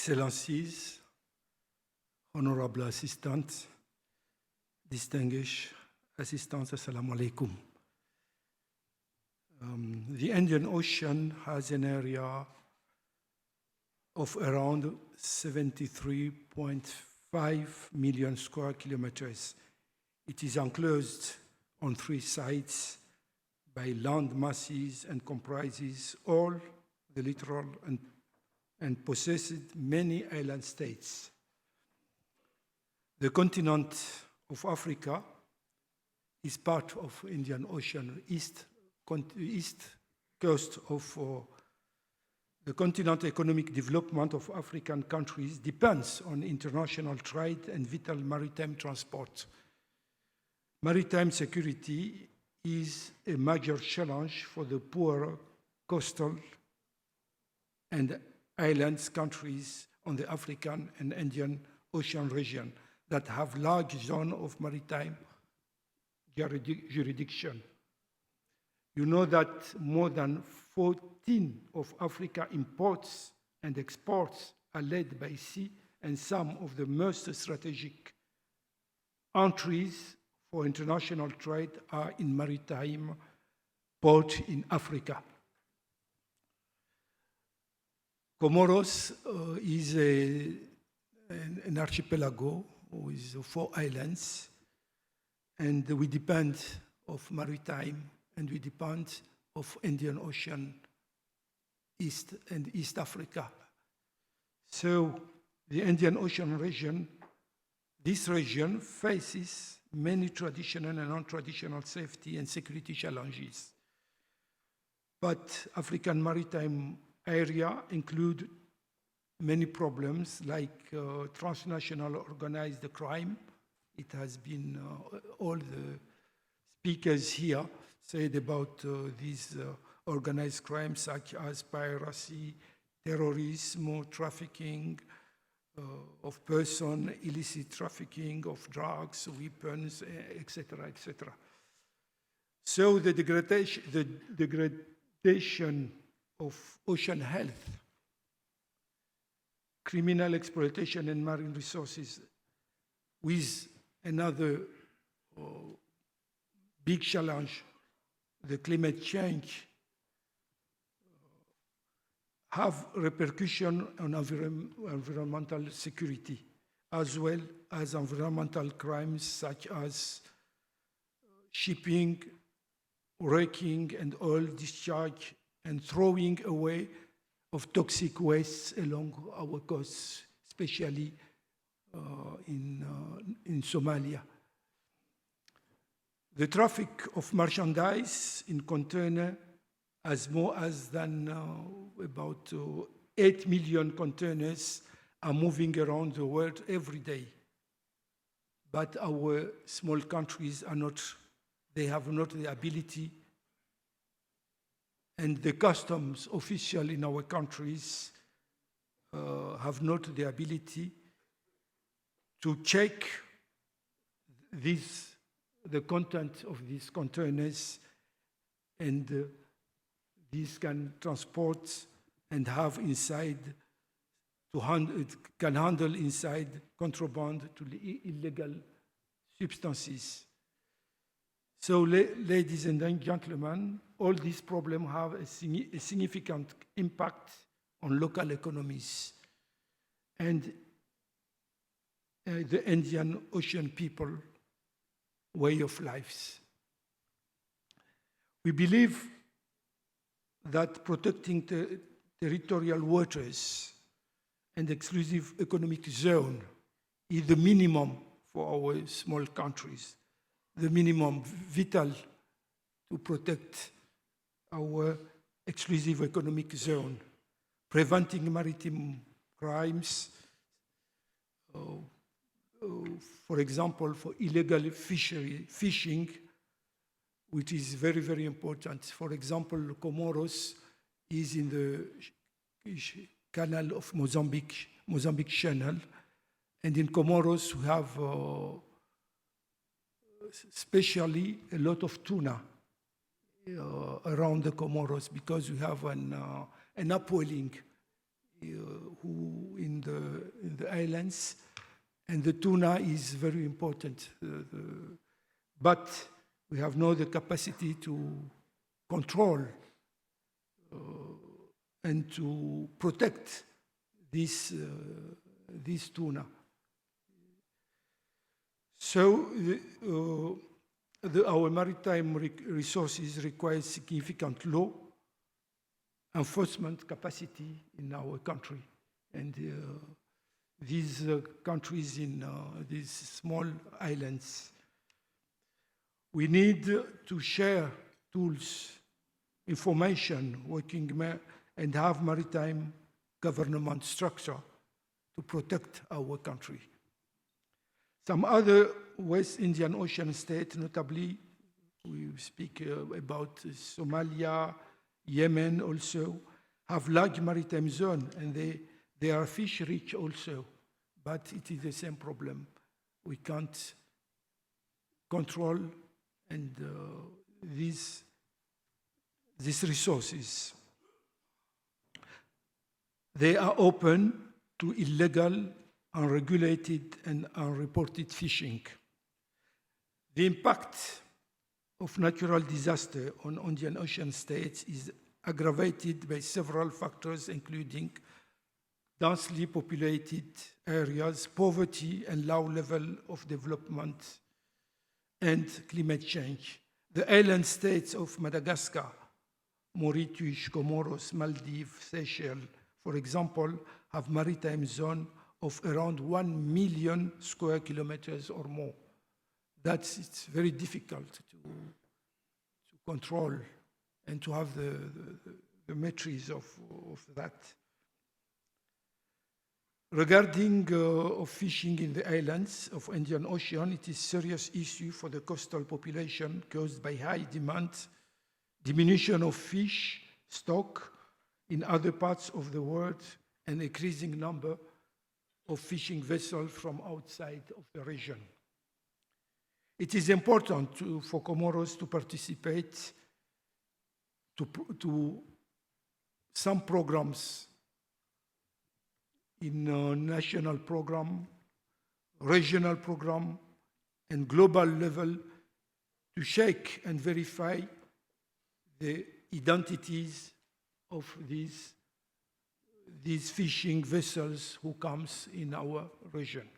Excellencies, honorable assistants, distinguished assistants, assalamu alaikum. The Indian Ocean has an area of around 73.5 million square kilometers. It is enclosed on 3 sides by land masses and comprises all the littoral and possesses many island states. The continent of Africa is part of Indian Ocean, east coast of the continent. Economic development of African countries depends on international trade and vital maritime transport. Maritime security is a major challenge for the poor coastal and islands countries on the African and Indian Ocean region that have large zones of maritime jurisdiction. You know that more than 14 of Africa's imports and exports are led by sea, and some of the most strategic entries for international trade are in maritime ports in Africa. Comoros is an archipelago with 4 islands, and we depend of maritime, and we depend of Indian Ocean, East and East Africa. So the Indian Ocean region, this region faces many traditional and non-traditional safety and security challenges. But African maritime area include many problems like transnational organized crime. It has been all the speakers here said about these organized crimes such as piracy, terrorism, trafficking of person, illicit trafficking of drugs, weapons, etc., etc. So the degradation of ocean health, criminal exploitation and marine resources, with another big challenge, the climate change, have repercussion on environmental security, as well as environmental crimes such as shipping, wrecking, and oil discharge, and throwing away of toxic wastes along our coasts, especially in Somalia. The traffic of merchandise in container as more than about 8 million containers are moving around the world every day. But our small countries they have not the ability, and the customs official in our countries have not the ability to check the content of these containers, and these can transport and have inside, can handle inside contraband to illegal substances. So, ladies and gentlemen, all these problems have a significant impact on local economies and the Indian Ocean people way of lives. We believe that protecting territorial waters and exclusive economic zone is the minimum for our small countries, the minimum vital to protect our exclusive economic zone, preventing maritime crimes, for example, for illegal fishing, which is very, very important. For example, Comoros is in the canal of Mozambique Channel, and in Comoros we have especially a lot of tuna around the Comoros, because we have an upwelling who in the islands, and the tuna is very important. But we have now the capacity to control and to protect this tuna. So our maritime resources require significant law enforcement capacity in our country. And these countries in these small islands, we need to share tools, information, and have maritime government structure to protect our country. Some other West Indian Ocean states, notably, we speak about Somalia, Yemen also, have large maritime zone, and they are fish rich also, but it is the same problem. We can't control and these resources. They are open to illegal, unregulated, and unreported fishing. The impact of natural disaster on Indian Ocean states is aggravated by several factors, including densely populated areas, poverty, and low level of development, and climate change. The island states of Madagascar, Mauritius, Comoros, Maldives, Seychelles, for example, have maritime zone of around 1 million square kilometers or more. It's very difficult to control and to have the metrics of that. Regarding of fishing in the islands of Indian Ocean, it is a serious issue for the coastal population caused by high demand, diminution of fish stock in other parts of the world, and increasing number of fishing vessels from outside of the region. It is important for Comoros to participate to some programs in a national program, regional program, and global level to check and verify the identities of these fishing vessels who comes in our region.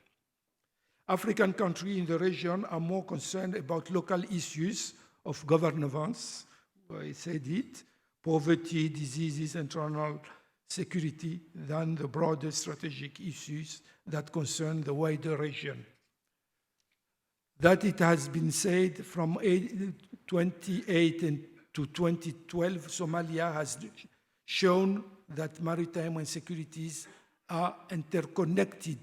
African countries in the region are more concerned about local issues of governance, I said it, poverty, diseases, and internal security than the broader strategic issues that concern the wider region. That it has been said from 2008 to 2012, Somalia has shown that maritime insecurities are interconnected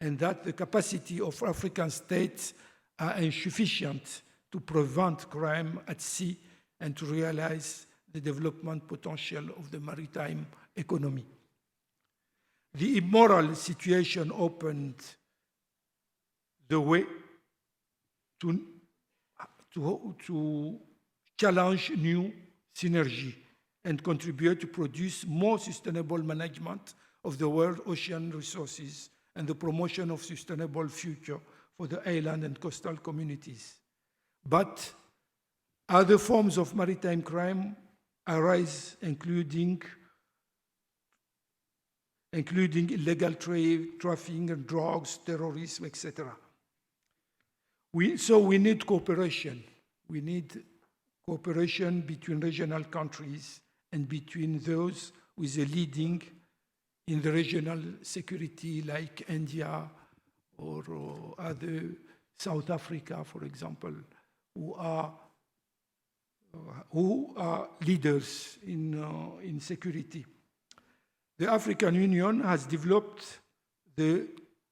and that the capacity of African states are insufficient to prevent crime at sea and to realize the development potential of the maritime economy. The immoral situation opened the way to challenge new synergy and contribute to produce more sustainable management of the world ocean resources and the promotion of sustainable future for the island and coastal communities. But other forms of maritime crime arise, including illegal trade, trafficking of drugs, terrorism, etc. So we need cooperation. We need cooperation between regional countries and between those with a leading in the regional security like India or other South Africa, for example, who are leaders in security. The African Union has developed the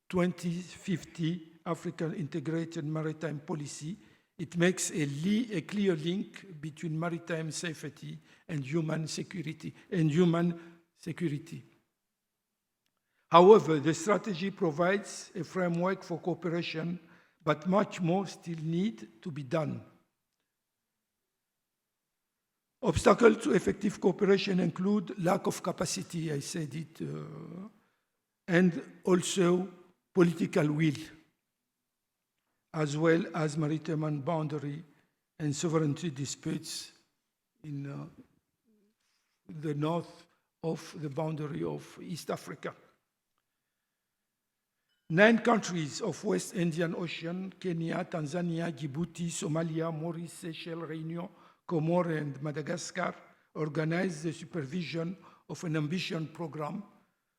2050 African Integrated Maritime Policy. It makes a clear link between maritime safety and human security. However, the strategy provides a framework for cooperation, but much more still needs to be done. Obstacles to effective cooperation include lack of capacity, I said it, and also political will, as well as maritime boundary and sovereignty disputes in the north of the boundary of East Africa. 9 countries of West Indian Ocean, Kenya, Tanzania, Djibouti, Somalia, Maurice, Seychelles, Réunion, Comoros, and Madagascar, organize the supervision of an ambitious program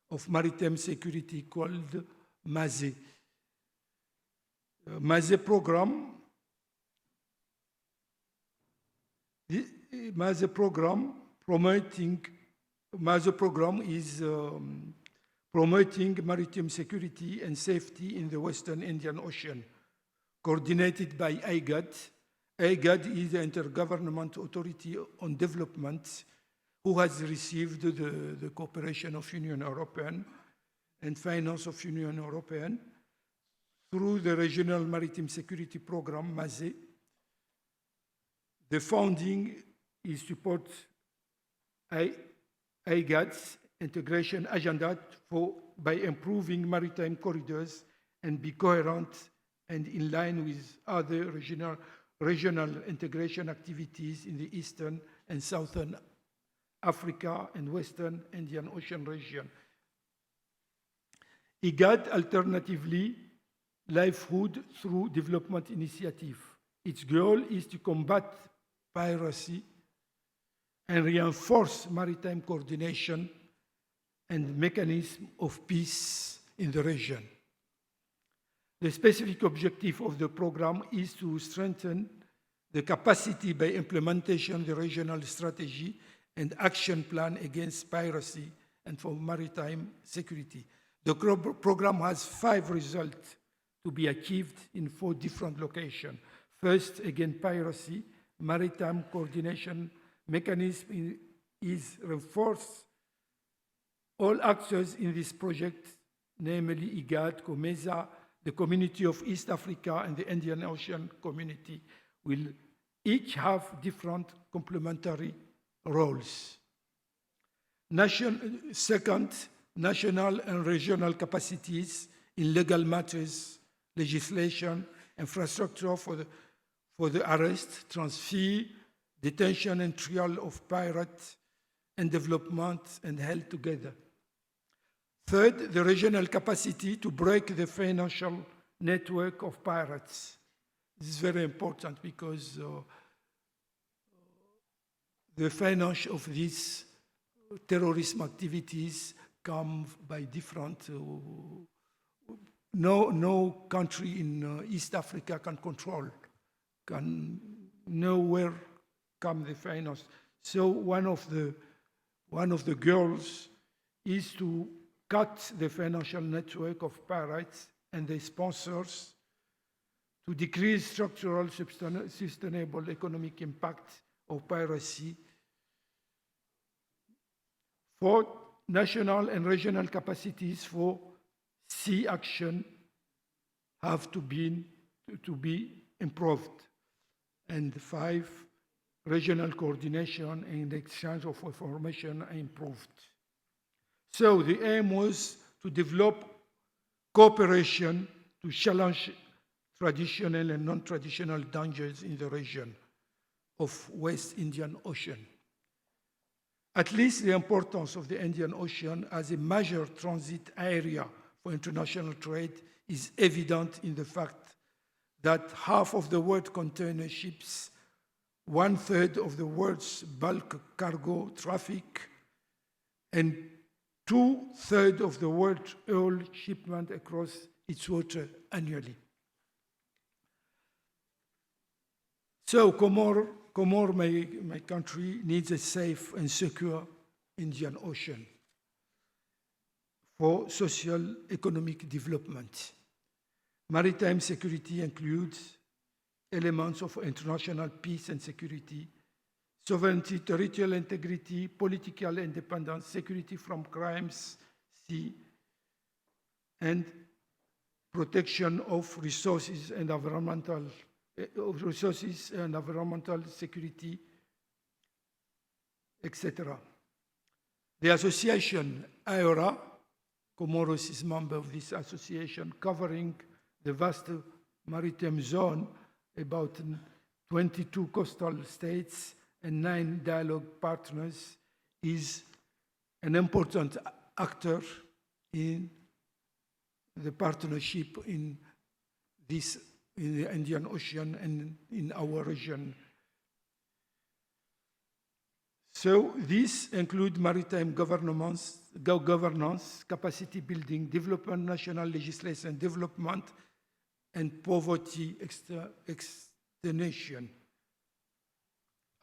of maritime security called MASE. MASE program is promoting maritime security and safety in the Western Indian Ocean, coordinated by IGAD. IGAD is the Intergovernmental Authority on Development, who has received the cooperation of Union European and finance of Union European through the Regional Maritime Security Program, MASE. The funding is support IGAD's integration agenda by improving maritime corridors and be coherent and in line with other regional integration activities in the Eastern and Southern Africa and Western Indian Ocean region. IGAD alternatively livelihood through development initiative. Its goal is to combat piracy and reinforce maritime coordination and mechanism of peace in the region. The specific objective of the program is to strengthen the capacity by implementation of the regional strategy and action plan against piracy and for maritime security. The program has 5 results to be achieved in 4 different locations. First, against piracy, maritime coordination mechanism is reinforced. All actors in this project, namely IGAD, COMESA, the Community of East Africa, and the Indian Ocean Community, will each have different complementary roles. Second, national and regional capacities in legal matters, legislation, infrastructure for the arrest, transfer, detention, and trial of pirates, and development and held together. Third, the regional capacity to break the financial network of pirates. This is very important because the finance of these terrorism activities come by different. No country in East Africa can control, can know where come the finance. So one of the goals is to cut the financial network of pirates and their sponsors to decrease structural sustainable economic impact of piracy. Fourth, national and regional capacities for sea action have to be improved. And 5, regional coordination and exchange of information are improved. So the aim was to develop cooperation to challenge traditional and non-traditional dangers in the region of West Indian Ocean. At least the importance of the Indian Ocean as a major transit area for international trade is evident in the fact that half of the world container ships, 1/3 of the world's bulk cargo traffic, and 2/3 of the world's oil shipment across its water annually. So Comoros, my country, needs a safe and secure Indian Ocean for social economic development. Maritime security includes elements of international peace and security, sovereignty, territorial integrity, political independence, security from crimes, sea, and protection of resources and environmental security, etc. The association IORA, Comoros is member of this association, covering the vast maritime zone, about 22 coastal states and 9 dialogue partners, is an important actor in the partnership in the Indian Ocean and in our region. So these include maritime governance, capacity building, development, national legislation development, and poverty extermination.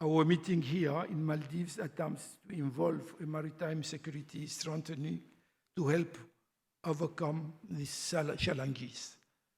Our meeting here in Maldives attempts to involve a maritime security strengthening to help overcome these challenges.